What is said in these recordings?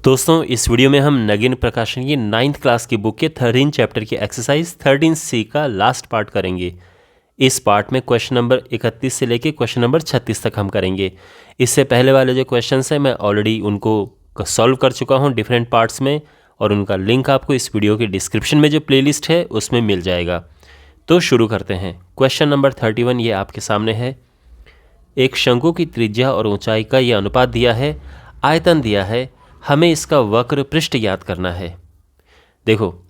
दोस्तों, इस वीडियो में हम नगीन प्रकाशन की 9th क्लास की बुक के 13 चैप्टर की एक्सरसाइज 13C का लास्ट पार्ट करेंगे। इस पार्ट में क्वेश्चन नंबर 31 से लेके क्वेश्चन नंबर 36 तक हम करेंगे। इससे पहले वाले जो क्वेश्चंस हैं मैं ऑलरेडी उनको सॉल्व कर चुका हूं डिफरेंट पार्ट्स में, और उनका लिंक आपको इस वीडियो के डिस्क्रिप्शन में जो प्लेलिस्ट है उसमें मिल जाएगा। तो शुरू करते हैं। क्वेश्चन नंबर 31 ये आपके सामने है। एक शंकु की त्रिज्या और ऊंचाई का यह अनुपात दिया है, आयतन दिया है, हमें इसका वक्र पृष्ठ ज्ञात करना है। देखो,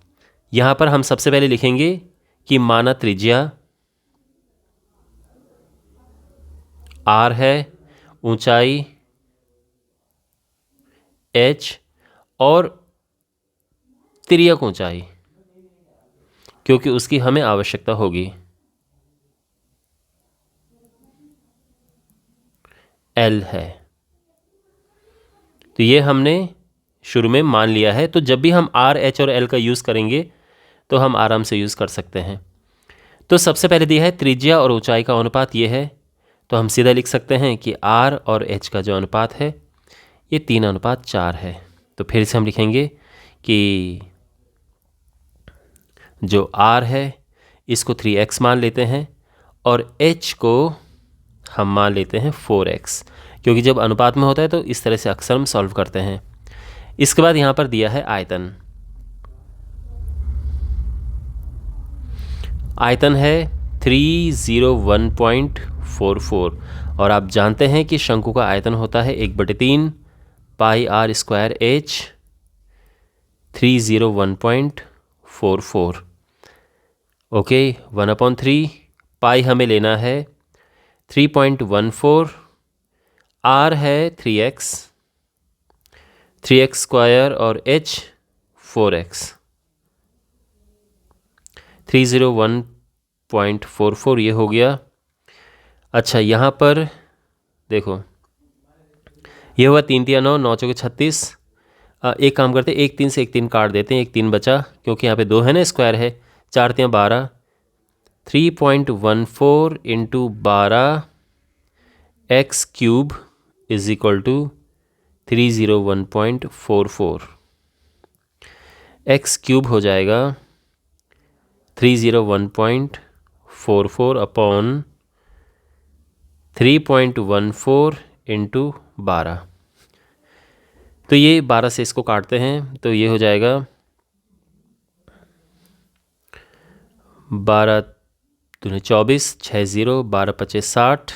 यहां पर हम सबसे पहले लिखेंगे कि माना त्रिज्या r है, ऊंचाई h और तिर्यक ऊंचाई, क्योंकि उसकी हमें आवश्यकता होगी, l है। तो ये हमने शुरू में मान लिया है। तो जब भी हम r, h और l का यूज़ करेंगे तो हम आराम से यूज़ कर सकते हैं। तो सबसे पहले दिया है त्रिज्या और ऊंचाई का अनुपात ये है, तो हम सीधा लिख सकते हैं कि r और h का जो अनुपात है ये 3:4 है। तो फिर से हम लिखेंगे कि जो r है इसको 3x मान लेते हैं और h को हम मान लेते हैं 4x, क्योंकि जब अनुपात में होता है तो इस तरह से अक्सर हम सॉल्व करते हैं। इसके बाद यहाँ पर दिया है आयतन। आयतन है 301.44, और आप जानते हैं कि शंकु का आयतन होता है 1/3 पाई r स्क्वायर h 301.44। ओके, 1/3 पाई हमें लेना है 3.14, r है 3x स्क्वायर और h 4x। 301.44 ये हो गया। अच्छा, यहाँ पर देखो, ये हुआ 3 3 9 9 चौके 36। एक काम करते हैं, एक 3 से एक 3 काट देते हैं, एक 3 बचा, क्योंकि यहाँ पे 2 है ना, स्क्वायर है। 4 3 12, 3.14 into 12 x cube is equal to 301.44। x cube हो जाएगा 301.44 अपॉन 3.14 इंटू 12। तो ये 12 से इसको काटते हैं तो ये हो जाएगा 12 दूनी 24, 6 0, 12 25 60,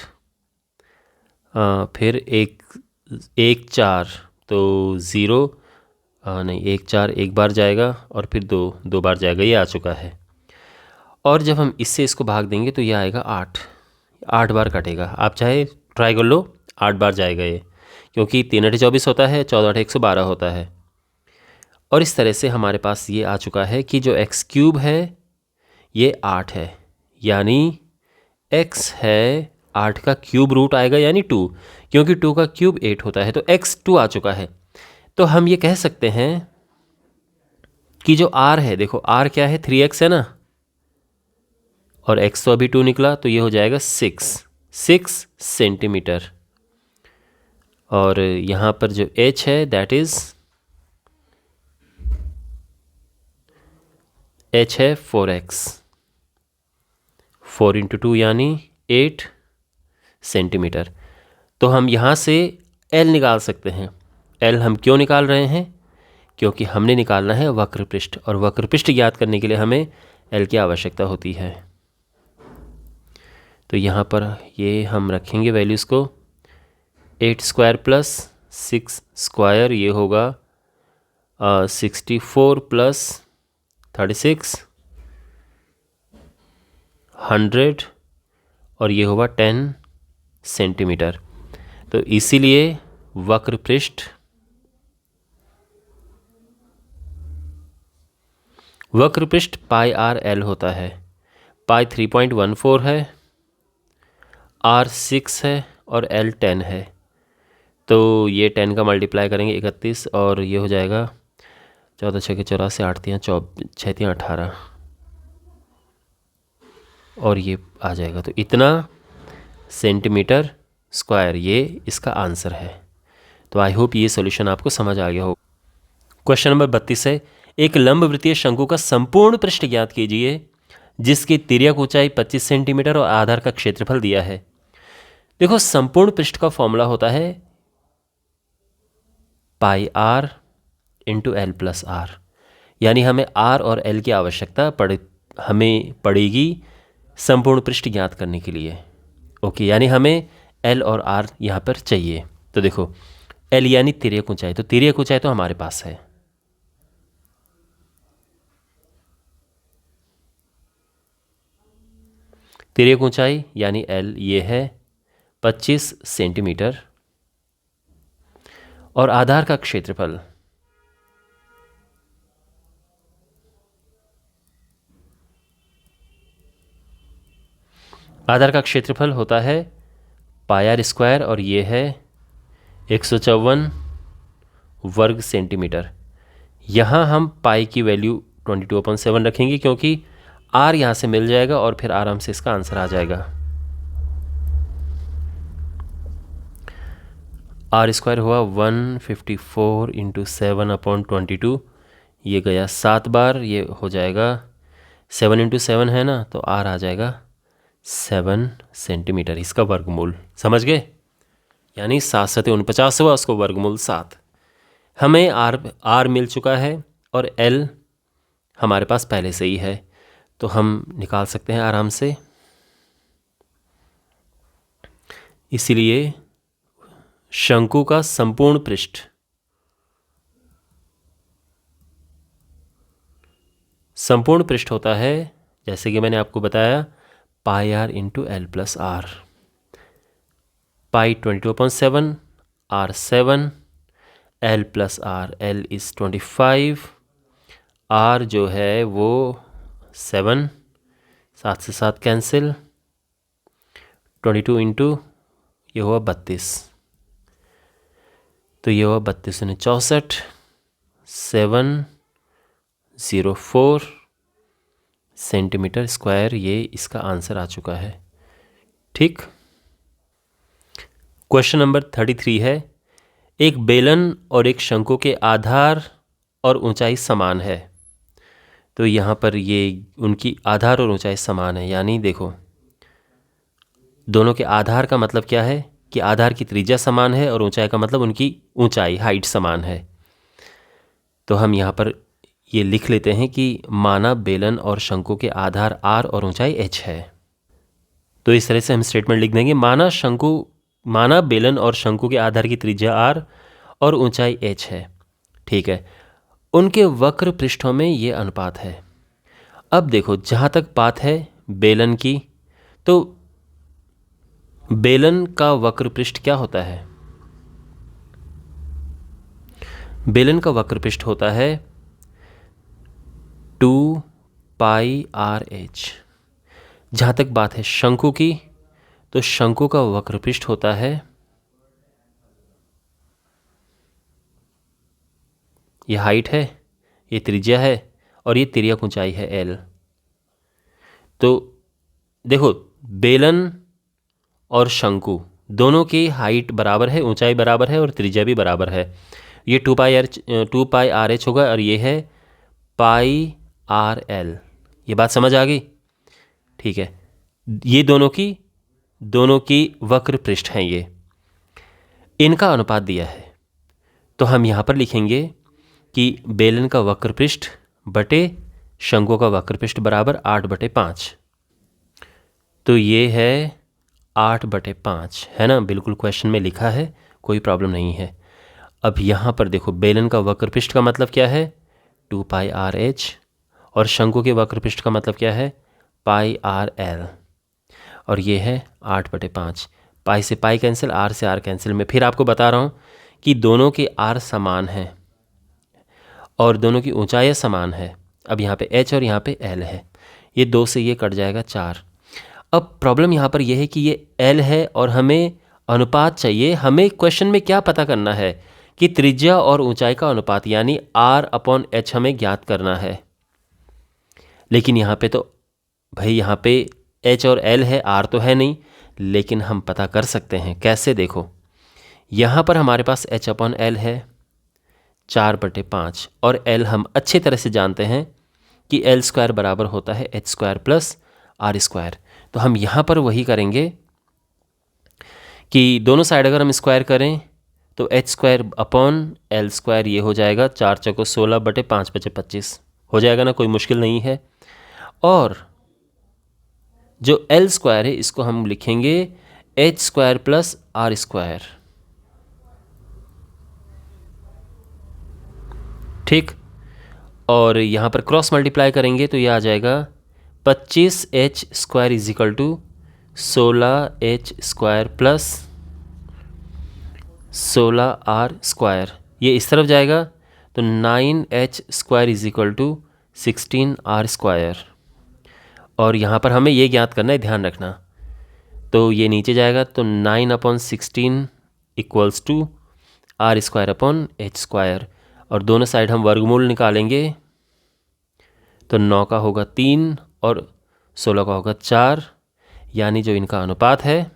फिर एक 4 तो 0, नहीं 1 4 एक बार जाएगा और फिर 2 बार जाएगा, ये आ चुका है। और जब हम इससे इसको भाग देंगे तो ये आएगा 8 बार कटेगा। आप चाहे ट्राई कर लो, 8 बार जाएगा ये, क्योंकि 3 8 24 होता है, 14 8 112 होता है। और इस तरह से हमारे पास ये आ चुका है कि जो x क्यूब है ये 8 है, यानी x है 8 का क्यूब रूट आएगा, यानी 2, क्योंकि 2 का क्यूब 8 होता है, तो x 2 आ चुका है। तो हम ये कह सकते हैं कि जो r है, देखो r क्या है, 3x है ना, और x तो अभी 2 निकला, तो ये हो जाएगा 6 सेंटीमीटर। और यहाँ पर जो h है दैट इज h है 4x, 4 इंटू 2 यानी 8 सेंटीमीटर। तो हम यहाँ से l निकाल सकते हैं। l हम क्यों निकाल रहे हैं? क्योंकि हमने निकालना है वक्र पृष्ठ, और वक्र पृष्ठ ज्ञात करने के लिए हमें l की आवश्यकता होती है। तो यहाँ पर ये हम रखेंगे वैल्यूज़ को, 8 स्क्वायर प्लस 6 स्क्वायर, ये होगा 64 प्लस 36 100, और ये होगा 10 सेंटीमीटर। तो इसीलिए वक्र पृष्ठ पाई आर एल होता है। पाई 3.14 है, आर 6 है और एल 10 है। तो ये 10 का मल्टीप्लाई करेंगे 31, और ये हो जाएगा 14 6 84, 8 3 6 3 18, और ये आ जाएगा। तो इतना सेंटीमीटर स्क्वायर, ये इसका आंसर है। तो आई होप ये सॉल्यूशन आपको समझ आ गया हो। क्वेश्चन नंबर 32 है, एक लंबवृत्तीय शंकु का संपूर्ण पृष्ठ ज्ञात कीजिए जिसकी तिर्यक ऊंचाई 25 सेंटीमीटर और आधार का क्षेत्रफल दिया है। देखो, संपूर्ण पृष्ठ का फॉर्मूला होता है pi r into L plus r, यानी हमें आर और एल की आवश्यकता हमें पड़ेगी संपूर्ण पृष्ठ ज्ञात करने के लिए। ओके, यानी हमें एल और आर यहाँ पर चाहिए। तो देखो, एल यानी तिर्यक ऊंचाई, तो तिर्यक ऊंचाई तो हमारे पास है। तिर्यक ऊंचाई यानी एल ये है 25 सेंटीमीटर और आधार का क्षेत्रफल होता है पाई आर स्क्वायर और ये है 154 वर्ग सेंटीमीटर। यहाँ हम पाई की वैल्यू 22/7 रखेंगे क्योंकि आर यहाँ से मिल जाएगा और फिर आराम से इसका आंसर आ जाएगा। आर स्क्वायर हुआ 154 इंटू 7/22, ये गया 7 बार, ये हो जाएगा 7 इंटू 7 है ना, तो आर आ जाएगा 7 सेंटीमीटर, इसका वर्गमूल। समझ गए? यानी 7 7 49 हुआ, उसको वर्गमूल 7। हमें आर मिल चुका है और एल हमारे पास पहले से ही है, तो हम निकाल सकते हैं आराम से। इसीलिए शंकु का संपूर्ण पृष्ठ होता है, जैसे कि मैंने आपको बताया, pi r into L plus r. Pi 22/7, r 7, l plus r, l is 25, r जो है वो 7, 7 से 7 कैंसिल, 22 इंटू ये हुआ 32, तो ये हुआ 32 यानी 64, 704 सेंटीमीटर स्क्वायर, ये इसका आंसर आ चुका है। ठीक। क्वेश्चन नंबर 33 है, एक बेलन और एक शंकु के आधार और ऊंचाई समान है। तो यहाँ पर ये उनकी आधार और ऊंचाई समान है, यानी देखो, दोनों के आधार का मतलब क्या है कि आधार की त्रिज्या समान है और ऊंचाई का मतलब उनकी ऊंचाई, हाइट समान है। तो हम यहाँ पर ये लिख लेते हैं कि माना बेलन और शंकु के आधार r और ऊंचाई h है। तो इस तरह से हम स्टेटमेंट लिख देंगे, माना बेलन और शंकु के आधार की त्रिज्या r और ऊंचाई h है। ठीक है, उनके वक्र पृष्ठों में ये अनुपात है। अब देखो, जहाँ तक बात है बेलन की, तो बेलन का वक्र पृष्ठ क्या होता है? बेलन का वक्र पृष्ठ होता है 2 पाई आर एच। जहाँ तक बात है शंकु की, तो शंकु का वक्र पृष्ठ होता है, ये हाइट है, ये त्रिज्या है और ये तिर्यक ऊंचाई है एल। तो देखो, बेलन और शंकु दोनों की हाइट बराबर है, ऊंचाई बराबर है और त्रिज्या भी बराबर है। ये 2 पाई आर एच होगा और ये है पाई आर एल। ये बात समझ आ गई? ठीक है, ये दोनों की वक्र पृष्ठ हैं, ये इनका अनुपात दिया है। तो हम यहाँ पर लिखेंगे कि बेलन का वक्र पृष्ठ बटे शंकु का वक्र पृष्ठ बराबर 8/5। तो ये है 8/5, है ना? बिल्कुल क्वेश्चन में लिखा है, कोई प्रॉब्लम नहीं है। अब यहाँ पर देखो, बेलन का वक्र पृष्ठ का मतलब क्या है? 2 पाई आर एच, और शंकु के वक्र पृष्ठ का मतलब क्या है? पाई आर एल, और ये है 8/5। पाई से पाई कैंसिल, आर से आर कैंसिल। मैं फिर आपको बता रहा हूँ कि दोनों के आर समान हैं और दोनों की ऊंचाई समान है। अब यहाँ पे एच और यहाँ पे एल है, ये 2 से ये कट जाएगा 4। अब प्रॉब्लम यहाँ पर यह है कि ये एल है और हमें अनुपात चाहिए। हमें क्वेश्चन में क्या पता करना है कि त्रिज्या और ऊंचाई का अनुपात, यानी r/h हमें ज्ञात करना है। लेकिन यहाँ पे तो भाई, यहाँ पे h और l है, r तो है नहीं, लेकिन हम पता कर सकते हैं। कैसे? देखो, यहाँ पर हमारे पास h/l है, 4/5 और L हम अच्छे तरह से जानते हैं कि L² बराबर होता है h² प्लस r²। तो हम यहाँ पर वही करेंगे कि दोनों साइड अगर हम स्क्वायर करें तो h² अपॉन L² ये हो जाएगा 4 चौको 16/5/25 हो जाएगा ना, कोई मुश्किल नहीं है। और जो L² है इसको हम लिखेंगे h² प्लस r²। ठीक, और यहाँ पर क्रॉस मल्टीप्लाई करेंगे तो ये आ जाएगा 25h² is equal to 16h² plus 16r²। ये इस तरफ जाएगा तो 9h² इजिकल टू 16r²। और यहाँ पर हमें ये ज्ञात करना है, ध्यान रखना। तो ये नीचे जाएगा तो 9/16 equals to r² upon h²। और दोनों साइड हम वर्गमूल निकालेंगे तो 9 का होगा 3 और 16 का होगा 4, यानी जो इनका अनुपात है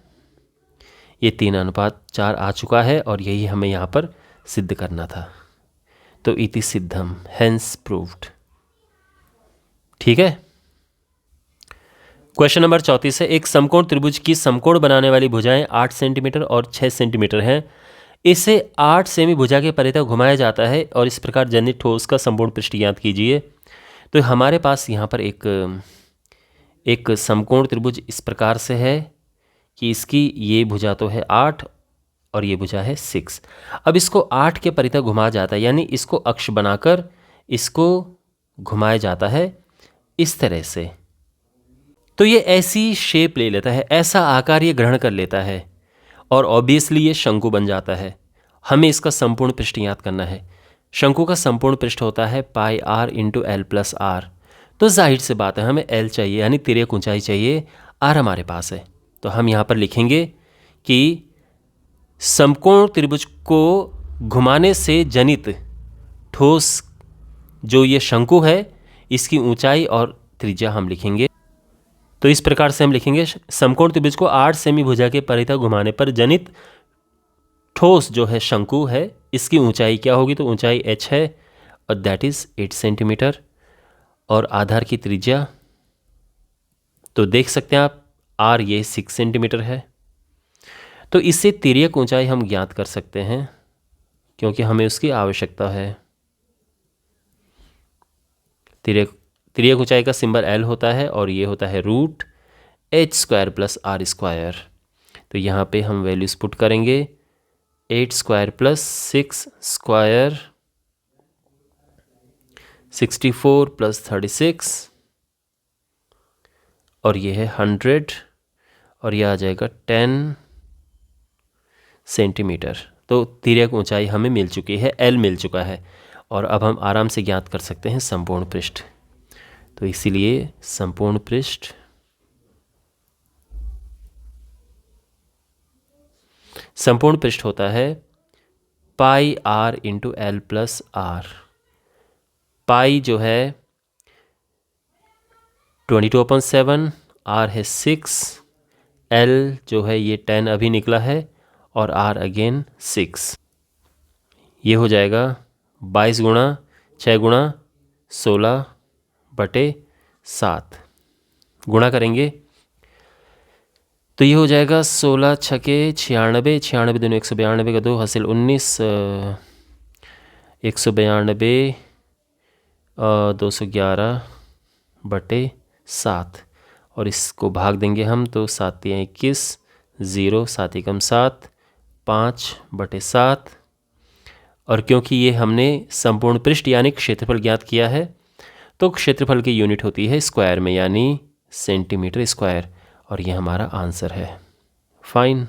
ये 3:4 आ चुका है। और यही हमें यहाँ पर सिद्ध करना था। तो इति सिद्धम, हेंस प्रूव्ड। ठीक है। क्वेश्चन नंबर 34 है, एक समकोण त्रिभुज की समकोण बनाने वाली भुजाएं 8 सेंटीमीटर और 6 सेंटीमीटर हैं। इसे 8 सेमी भुजा के परितः घुमाया जाता है और इस प्रकार जनित ठोस का संपूर्ण पृष्ठ ज्ञात कीजिए। तो हमारे पास यहाँ पर एक समकोण त्रिभुज इस प्रकार से है कि इसकी ये भुजा तो है 8 और ये भुजा है 6। अब इसको 8 के परितः घुमाया जाता है, यानी इसको अक्ष बनाकर इसको घुमाया जाता है इस तरह से। तो ये ऐसी शेप ले लेता है, ऐसा आकार ये ग्रहण कर लेता है और ऑब्वियसली ये शंकु बन जाता है। हमें इसका संपूर्ण पृष्ठ याद करना है। शंकु का संपूर्ण पृष्ठ होता है pi r into L plus R. तो जाहिर सी बात है हमें L चाहिए, यानी तिर्यक ऊंचाई चाहिए, R हमारे पास है। तो हम यहाँ पर लिखेंगे कि समकोण त्रिभुज को घुमाने से जनित ठोस जो ये शंकु है इसकी ऊंचाई और त्रिज्या हम लिखेंगे। तो इस प्रकार से हम लिखेंगे समकोण त्रिभुज को 8 सेमी भुजा के परितः घुमाने पर जनित ठोस जो है शंकु है इसकी ऊंचाई क्या होगी, तो ऊंचाई h है और दैट इज 8 सेंटीमीटर। और आधार की त्रिज्या तो देख सकते हैं आप r ये 6 सेंटीमीटर है। तो इससे तिर्यक ऊंचाई हम ज्ञात कर सकते हैं क्योंकि हमें उसकी आवश्यकता है। तिर्यक ऊंचाई का सिंबल L होता है और ये होता है √h² प्लस r²। तो यहाँ पे हम वैल्यूज पुट करेंगे 8² प्लस 6² 64 प्लस 36 और ये है 100 और यह आ जाएगा 10 सेंटीमीटर। तो तिर्यक ऊंचाई हमें मिल चुकी है, L मिल चुका है। और अब हम आराम से ज्ञात कर सकते हैं संपूर्ण पृष्ठ। तो इसीलिए संपूर्ण पृष्ठ होता है pi r into L plus r. Pi जो है 22/7, r है 6, L जो है ये 10 अभी निकला है और r अगेन 6। ये हो जाएगा 22 गुणा 6 गुणा 16/7 गुणा करेंगे तो ये हो जाएगा 16 छके 96, 96 दूनी 192 का 2 हासिल 19, 192 211/7 और इसको भाग देंगे हम तो 7 × 21, 0 7 × 7 5/7। और क्योंकि ये हमने संपूर्ण पृष्ठ यानी क्षेत्रफल ज्ञात किया है तो क्षेत्रफल की यूनिट होती है स्क्वायर में यानी सेंटीमीटर स्क्वायर और ये हमारा आंसर है। फाइन।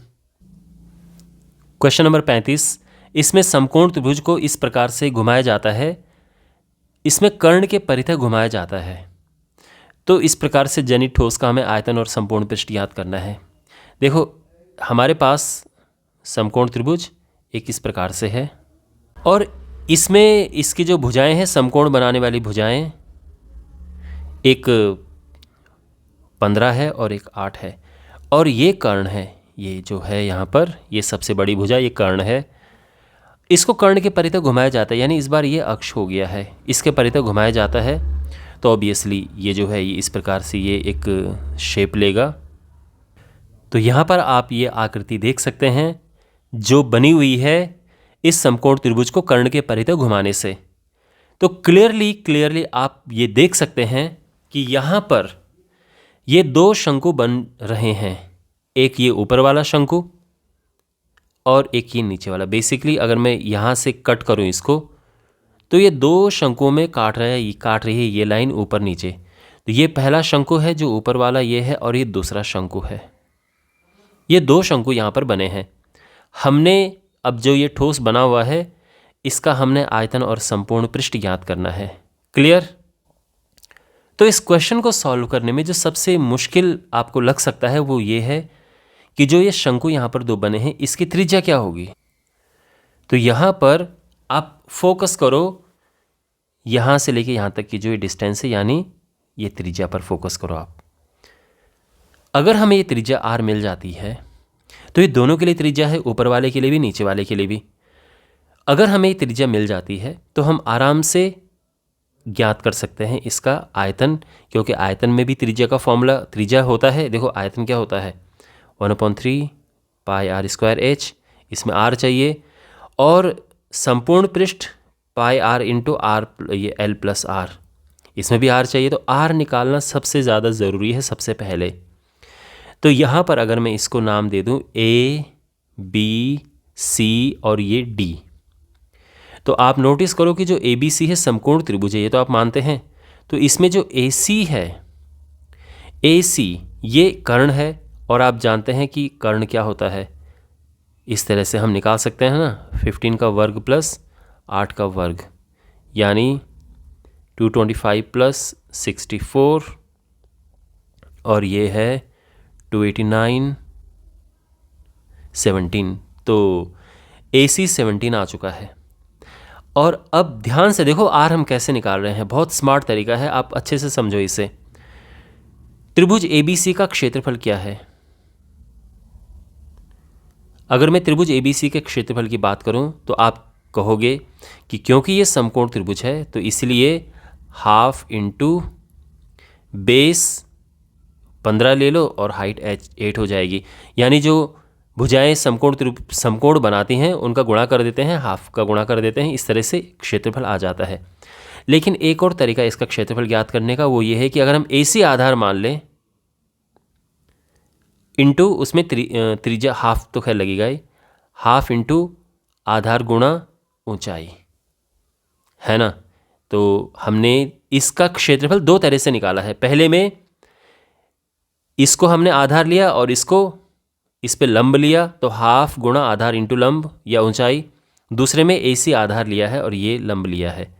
क्वेश्चन नंबर 35, इसमें समकोण त्रिभुज को इस प्रकार से घुमाया जाता है, इसमें कर्ण के परितः घुमाया जाता है। तो इस प्रकार से जनित ठोस का हमें आयतन और संपूर्ण पृष्ठ याद करना है। देखो हमारे पास समकोण त्रिभुज एक इस प्रकार से है और इसमें इसकी जो भुजाएं हैं समकोण बनाने वाली भुजाएं एक 15 है और एक 8 है और ये कर्ण है, ये जो है यहाँ पर ये सबसे बड़ी भुजा ये कर्ण है। इसको कर्ण के परितः घुमाया जाता है, यानी इस बार ये अक्ष हो गया है, इसके परितः घुमाया जाता है, तो ऑब्वियसली ये जो है ये इस प्रकार से ये एक शेप लेगा। तो यहाँ पर आप ये आकृति देख सकते हैं जो बनी हुई है इस समकोण त्रिभुज को कर्ण के परितः घुमाने से। तो क्लियरली आप ये देख सकते हैं कि यहाँ पर ये दो शंकु बन रहे हैं, एक ये ऊपर वाला शंकु और एक ये नीचे वाला। बेसिकली अगर मैं यहाँ से कट करूँ इसको, तो ये दो शंकुओं में काट रही है ये लाइन ऊपर नीचे। तो ये पहला शंकु है जो ऊपर वाला ये है, और ये दूसरा शंकु है। ये दो शंकु यहाँ पर बने हैं। हमने अब जो ये ठोस बना हुआ है इसका हमने आयतन और संपूर्ण पृष्ठ ज्ञात करना है। क्लियर? तो इस क्वेश्चन को सॉल्व करने में जो सबसे मुश्किल आपको लग सकता है वो ये है कि जो ये शंकु यहाँ पर दो बने हैं इसकी त्रिज्या क्या होगी। तो यहाँ पर आप फोकस करो यहाँ से लेके यहाँ तक की जो ये डिस्टेंस है, यानी ये त्रिज्या पर फोकस करो आप। अगर हमें ये त्रिज्या r मिल जाती है तो ये दोनों के लिए त्रिज्या है, ऊपर वाले के लिए भी नीचे वाले के लिए भी। अगर हमें ये त्रिज्या मिल जाती है तो हम आराम से ज्ञात कर सकते हैं इसका आयतन, क्योंकि आयतन में भी त्रिज्या का फॉर्मूला त्रिज्या होता है। देखो आयतन क्या होता है, 1/3 पाई r स्क्वायर h, इसमें r चाहिए, और संपूर्ण पृष्ठ पाई r इंटू आर ये l प्लस r, इसमें भी r चाहिए। तो r निकालना सबसे ज़्यादा ज़रूरी है सबसे पहले। तो यहाँ पर अगर मैं इसको नाम दे दूँ A, B, C और ये D, तो आप नोटिस करो कि जो ABC है समकोण त्रिभुज है, ये तो आप मानते हैं। तो इसमें जो AC है, AC ये कर्ण है, और आप जानते हैं कि कर्ण क्या होता है, इस तरह से हम निकाल सकते हैं ना, 15 का वर्ग प्लस 8 का वर्ग, यानी 225 प्लस 64, और ये है 289 17। तो AC 17 आ चुका है। और अब ध्यान से देखो R हम कैसे निकाल रहे हैं, बहुत स्मार्ट तरीका है, आप अच्छे से समझो इसे। त्रिभुज ABC का क्षेत्रफल क्या है? अगर मैं त्रिभुज ABC के क्षेत्रफल की बात करूं तो आप कहोगे कि क्योंकि ये समकोण त्रिभुज है तो इसलिए हाफ इंटू बेस 15 ले लो और हाइट 8 हो जाएगी, यानी जो भुजाएं समकोण बनाती हैं उनका गुणा कर देते हैं, हाफ का गुणा कर देते हैं, इस तरह से क्षेत्रफल आ जाता है। लेकिन एक और तरीका इसका क्षेत्रफल ज्ञात करने का वो ये है कि अगर हम AC आधार मान लें इंटू उसमें त्रिज्या हाफ तो खैर लगेगा ही, हाफ इंटू आधार गुणा ऊंचाई, है ना। तो हमने इसका क्षेत्रफल दो तरह से निकाला है। पहले में इसको हमने आधार लिया और इसको इस पे लंब लिया, तो हाफ गुणा आधार इंटू लंब या ऊंचाई। दूसरे में AC आधार लिया है और ये लंब लिया है,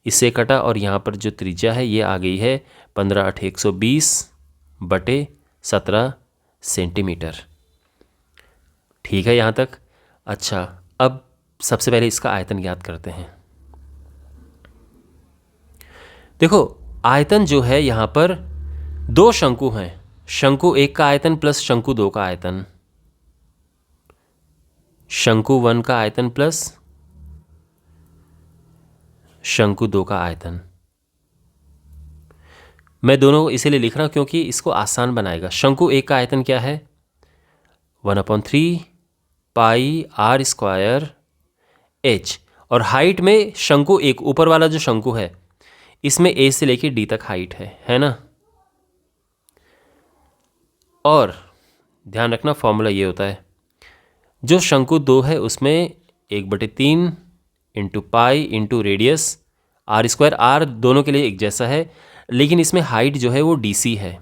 इससे कटा, और यहाँ पर जो त्रिज्या है ये आ गई है 15/120/17 सेंटीमीटर। ठीक है यहाँ तक? अच्छा, अब सबसे पहले इसका आयतन ज्ञात करते हैं। देखो आयतन जो है यहाँ पर दो शंकु हैं, शंकु 1 का आयतन प्लस शंकु 2 का आयतन, शंकु 1 का आयतन प्लस शंकु 2 का आयतन। मैं दोनों इसीलिए लिख रहा हूं क्योंकि इसको आसान बनाएगा। शंकु 1 का आयतन क्या है, 1/3 पाई r स्क्वायर h, और हाइट में शंकु 1 ऊपर वाला जो शंकु है इसमें A से लेके D तक हाइट है ना। और ध्यान रखना फॉर्मूला ये होता है, जो शंकु 2 है उसमें 1/3 into pi into radius r square, r दोनों के लिए एक जैसा है, लेकिन इसमें हाइट जो है वो DC है।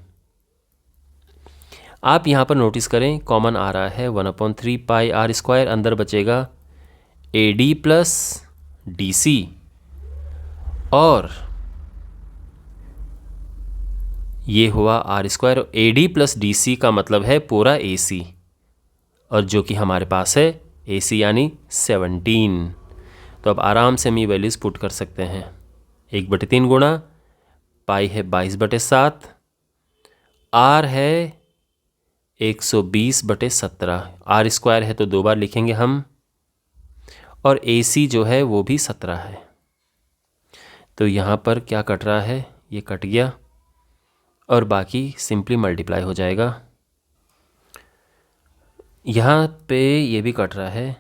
आप यहाँ पर नोटिस करें कॉमन आ रहा है 1/3 पाई r स्क्वायर, अंदर बचेगा AD प्लस DC, और ये हुआ r square. AD plus DC का मतलब है पूरा AC, और जो कि हमारे पास है AC यानी 17। तो अब आराम से हम ये वैल्यूज़ पुट कर सकते हैं। 1/3 गुणा पाई है 22/7, r है 120/17, r स्क्वायर है तो दो बार लिखेंगे हम, और AC जो है वो भी 17 है। तो यहाँ पर क्या कट रहा है, ये कट गया और बाकी सिंपली मल्टीप्लाई हो जाएगा। यहाँ पे ये भी कट रहा है,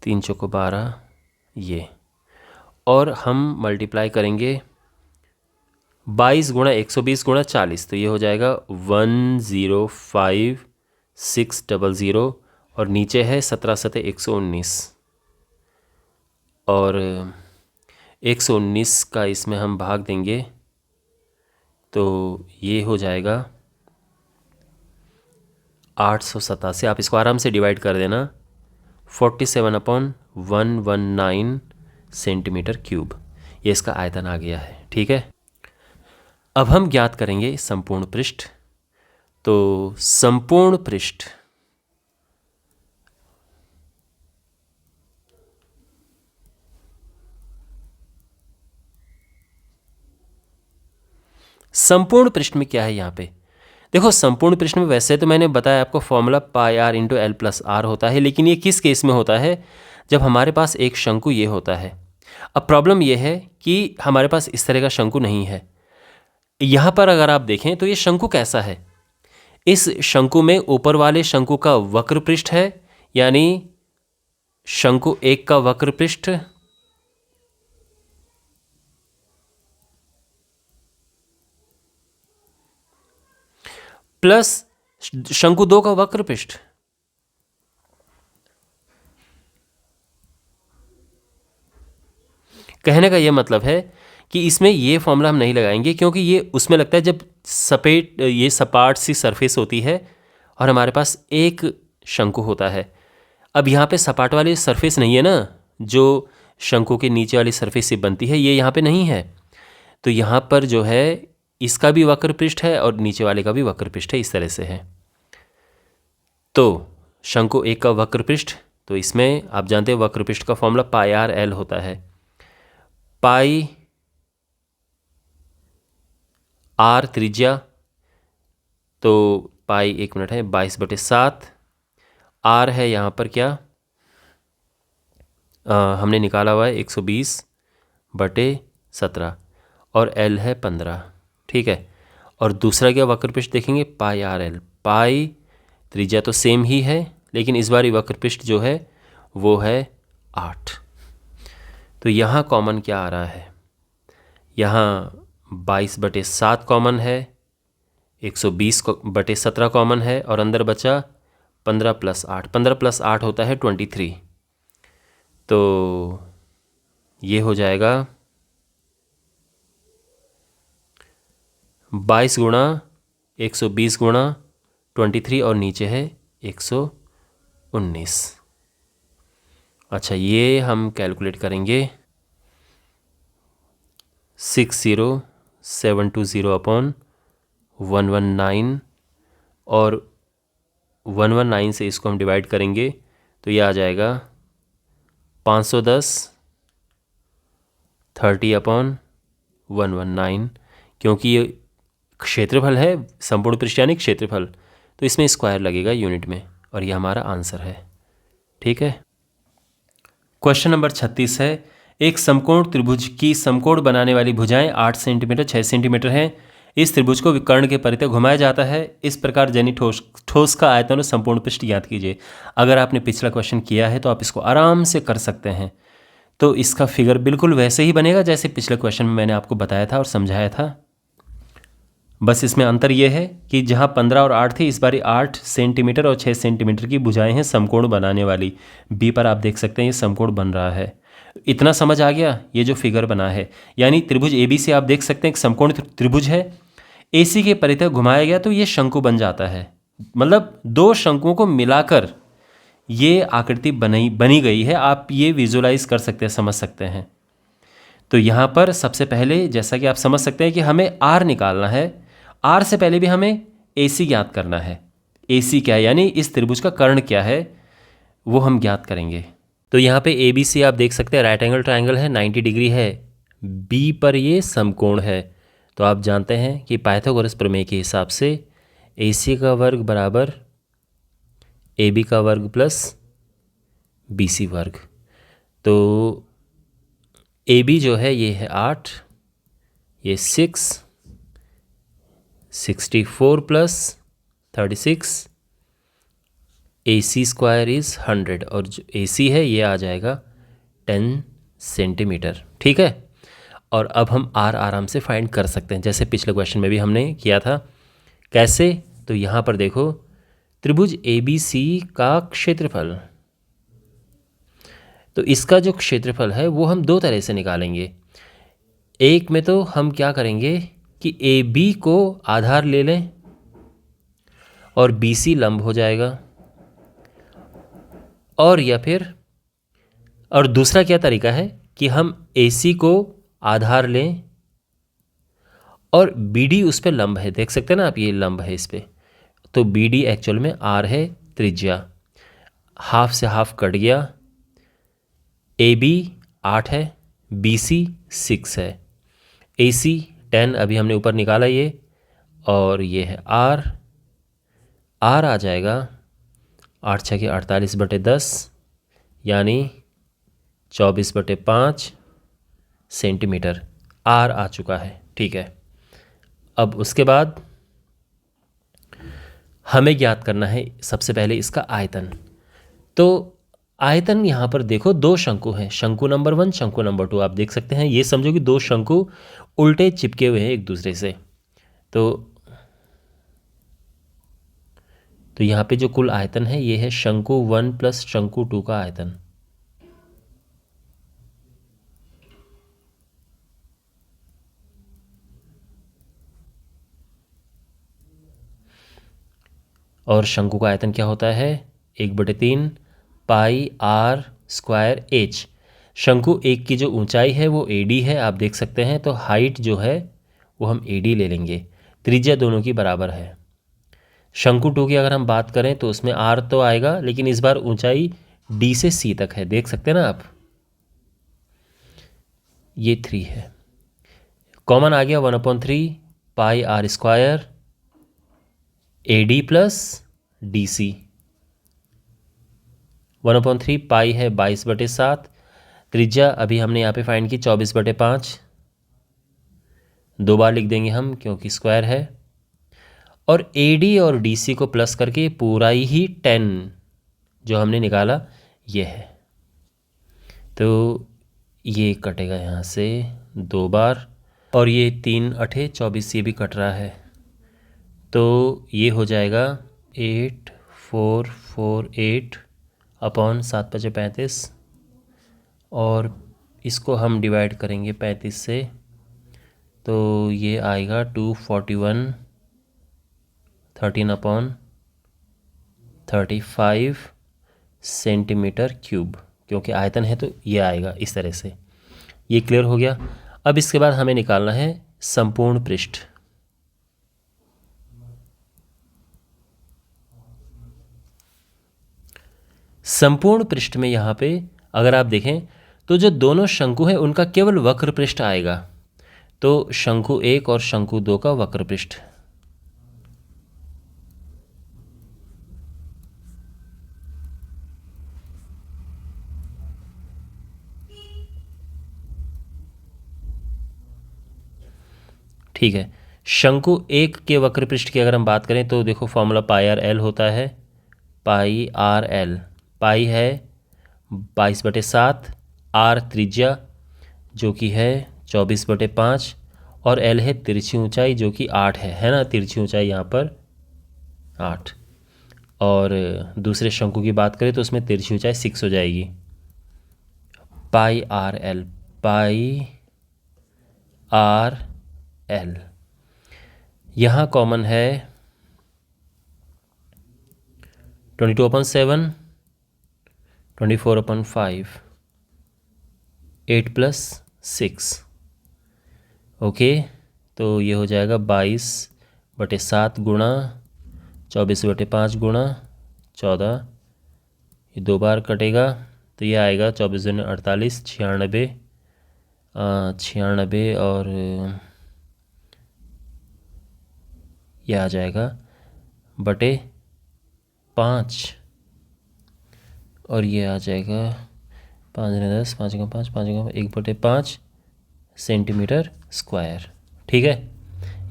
3 चौको 12 ये, और हम मल्टीप्लाई करेंगे 22 गुणा 120 गुणा 40, तो ये हो जाएगा 105,600 और नीचे है 17 सते 119 और 119 का इसमें हम भाग देंगे तो ये हो जाएगा 887। आप इसको आराम से डिवाइड कर देना, 47/119 सेंटीमीटर क्यूब, ये इसका आयतन आ गया है। ठीक है, अब हम ज्ञात करेंगे संपूर्ण पृष्ठ। तो संपूर्ण पृष्ठ संपूर्ण पृष्ठ में क्या है यहाँ पे देखो, संपूर्ण पृष्ठ में वैसे तो मैंने बताया आपको formula pi r into L plus R होता है, लेकिन ये किस केस में होता है, जब हमारे पास एक शंकु ये होता है। अब प्रॉब्लम ये है कि हमारे पास इस तरह का शंकु नहीं है। यहाँ पर अगर आप देखें तो ये शंकु कैसा है, इस शंकु में ऊपर वाले शंकु का वक्र पृष्ठ है, यानी शंकु एक का वक्र पृष्ठ प्लस शंकु 2 का वक्र पृष्ठ। कहने का यह मतलब है कि इसमें ये फॉर्मूला हम नहीं लगाएंगे, क्योंकि ये उसमें लगता है जब ये सपाट सी सरफेस होती है और हमारे पास एक शंकु होता है। अब यहाँ पे सपाट वाली सरफेस नहीं है ना, जो शंकु के नीचे वाली सरफेस से बनती है, ये यहाँ पे नहीं है। तो यहाँ पर जो है इसका भी वक्र पृष्ठ है और नीचे वाले का भी वक्र पृष्ठ है, इस तरह से है। तो शंकु एक का वक्र पृष्ठ, तो इसमें आप जानते हैं वक्र पृष्ठ का फॉर्मूला पाई r l होता है। पाई r त्रिज्या, तो पाई 1 मिनट है 22/7, r है यहाँ पर क्या हमने निकाला हुआ है 120/17 और l है 15। ठीक है, और दूसरा क्या वक्र पृष्ठ देखेंगे, पाई r l। पाई त्रिज्या तो सेम ही है, लेकिन इस बार वक्र पृष्ठ जो है वो है 8। तो यहाँ कॉमन क्या आ रहा है, यहाँ 22/7 कॉमन है, 120/17 कॉमन है और अंदर बचा 15 + 8। 15 + 8 होता है 23। तो ये हो जाएगा 22 गुणा 120 गुणा 23 और नीचे है 119। अच्छा, ये हम कैलकुलेट करेंगे 60720/119 और 119 से इसको हम डिवाइड करेंगे तो ये आ जाएगा 510 30/119, क्योंकि ये क्षेत्रफल है, संपूर्ण पृष्ठ यानी क्षेत्रफल, तो इसमें स्क्वायर लगेगा यूनिट में, और ये हमारा आंसर है। ठीक है, क्वेश्चन नंबर 36 है, एक समकोण त्रिभुज की समकोण बनाने वाली भुजाएं 8 सेंटीमीटर 6 सेंटीमीटर हैं। इस त्रिभुज को विकर्ण के परितः घुमाया जाता है। इस प्रकार जनी ठोस का आयतन और संपूर्ण पृष्ठ ज्ञात कीजिए। अगर आपने पिछला क्वेश्चन किया है तो आप इसको आराम से कर सकते हैं। तो इसका फिगर बिल्कुल वैसे ही बनेगा जैसे पिछले क्वेश्चन में मैंने आपको बताया था और समझाया था। बस इसमें अंतर यह है कि जहाँ 15 और 8 थी, इस बार 8 सेंटीमीटर और 6 सेंटीमीटर की भुजाएं हैं समकोण बनाने वाली। बी पर आप देख सकते हैं ये समकोण बन रहा है। इतना समझ आ गया, ये जो फिगर बना है, यानी त्रिभुज ए बी से आप देख सकते हैं एक समकोण त्रिभुज है, ए सी के परितः घुमाया गया तो ये शंकु बन जाता है। मतलब दो शंकुओं को मिलाकर ये आकृति बनी गई है। आप ये विजुलाइज कर सकते हैं, समझ सकते हैं। तो यहाँ पर सबसे पहले जैसा कि आप समझ सकते हैं कि हमें आर निकालना है। आर से पहले भी हमें ए सी ज्ञात करना है। ए सी क्या है, यानी इस त्रिभुज का कर्ण क्या है, वो हम ज्ञात करेंगे। तो यहाँ पे ए बी सी आप देख सकते हैं राइट एंगल ट्राइंगल है, 90 डिग्री है। बी पर ये समकोण है। तो आप जानते हैं कि पाइथागोरस प्रमेय के हिसाब से ए सी का वर्ग बराबर ए बी का वर्ग प्लस बी सी वर्ग। तो ए बी जो है ये है 8, ये 64 plus 36, A C square is 100 और जो ए सी है ये आ जाएगा 10 सेंटीमीटर। ठीक है, और अब हम आर आराम से फाइंड कर सकते हैं जैसे पिछले क्वेश्चन में भी हमने किया था। कैसे? तो यहाँ पर देखो, त्रिभुज ए बी सी का क्षेत्रफल, तो इसका जो क्षेत्रफल है वो हम दो तरह से निकालेंगे। एक में तो हम क्या करेंगे कि ए बी को आधार ले लें और बी सी लंब हो जाएगा, और या फिर और दूसरा क्या तरीका है कि हम ए सी को आधार लें और बी डी उस पर लंब है, देख सकते हैं ना आप, ये लंब है इस पर, तो बी डी एक्चुअल में आर है त्रिज्या, हाफ से हाफ कट गया, ए बी 8 है, बी सी 6 है, ए सी 10 अभी हमने ऊपर निकाला ये, और ये है आर, आर आ जाएगा 8 छः के 48/10 यानी 24/5 सेंटीमीटर आर आ चुका है। ठीक है, अब उसके बाद हमें ज्ञात करना है सबसे पहले इसका आयतन। तो आयतन यहाँ पर देखो, दो शंकु हैं, शंकु नंबर 1, शंकु नंबर 2, आप देख सकते हैं, ये समझो कि दो शंकु उल्टे चिपके हुए हैं एक दूसरे से। तो यहाँ पे जो कुल आयतन है ये है शंकु 1 प्लस शंकु 2 का आयतन। और शंकु का आयतन क्या होता है? 1/3 पाई आर स्क्वायर एच। शंकु एक की जो ऊंचाई है वो ए डी है, आप देख सकते हैं, तो हाइट जो है वो हम ए डी ले लेंगे, त्रिज्या दोनों की बराबर है। शंकु 2 की अगर हम बात करें तो उसमें आर तो आएगा, लेकिन इस बार ऊंचाई डी से सी तक है, देख सकते हैं ना आप, ये 3 है। कॉमन आ गया 1/3 pi r square a d plus d c. 1/3 pi है 22/7, त्रिज्या अभी हमने यहाँ पे फाइंड की 24/5, दो बार लिख देंगे हम क्योंकि स्क्वायर है, और ए डी और डी सी को प्लस करके पूरा ही 10 जो हमने निकाला ये है। तो ये कटेगा यहाँ से दो बार, और ये 3 8 24 ये भी कट रहा है, तो ये हो जाएगा 8448 अपॉन 7×5 = 35, और इसको हम डिवाइड करेंगे 35 से, तो ये आएगा 241 13/35 सेंटीमीटर क्यूब, क्योंकि आयतन है तो ये आएगा इस तरह से। ये क्लियर हो गया। अब इसके बाद हमें निकालना है संपूर्ण पृष्ठ। संपूर्ण पृष्ठ में यहाँ पे अगर आप देखें तो जो दोनों शंकु हैं उनका केवल वक्र पृष्ठ आएगा, तो शंकु 1 और शंकु 2 का वक्र पृष्ठ। ठीक है, शंकु 1 के वक्र पृष्ठ की अगर हम बात करें तो देखो फॉर्मूला पाई आर एल होता है, पाई आर एल, पाई है 22/7, आर त्रिज्या जो कि है 24/5, और एल है तिरछी ऊंचाई जो कि 8 है ना, तिरछी ऊंचाई यहाँ पर 8। और दूसरे शंकु की बात करें तो उसमें तिरछी ऊंचाई 6 हो जाएगी। पाई आर एल, पाई आर एल, यहाँ कॉमन है 22/7, 24/5, 8 + 6, ओके, तो ये हो जाएगा 22/7 गुणा 24/5 गुणा 14, ये दो बार कटेगा, तो ये आएगा 24 दूनी 48, 96, 96 और ये आ जाएगा /5, और ये आ जाएगा 5×10 5×5 5/1/5 सेंटीमीटर स्क्वायर। ठीक है,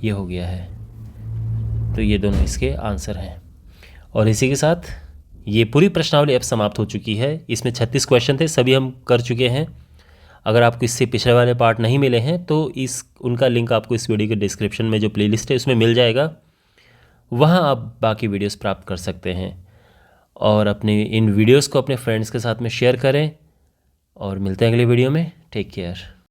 ये हो गया है। तो ये दोनों इसके आंसर हैं। और इसी के साथ ये पूरी प्रश्नावली अब समाप्त हो चुकी है। इसमें 36 क्वेश्चन थे, सभी हम कर चुके हैं। अगर आपको इससे पिछले वाले पार्ट नहीं मिले हैं तो उनका लिंक आपको इस वीडियो के डिस्क्रिप्शन में जो प्लेलिस्ट है उसमें मिल जाएगा, वहाँ आप बाकी वीडियोस प्राप्त कर सकते हैं। और अपने इन वीडियोस को अपने फ्रेंड्स के साथ में शेयर करें और मिलते हैं अगले वीडियो में। Take care.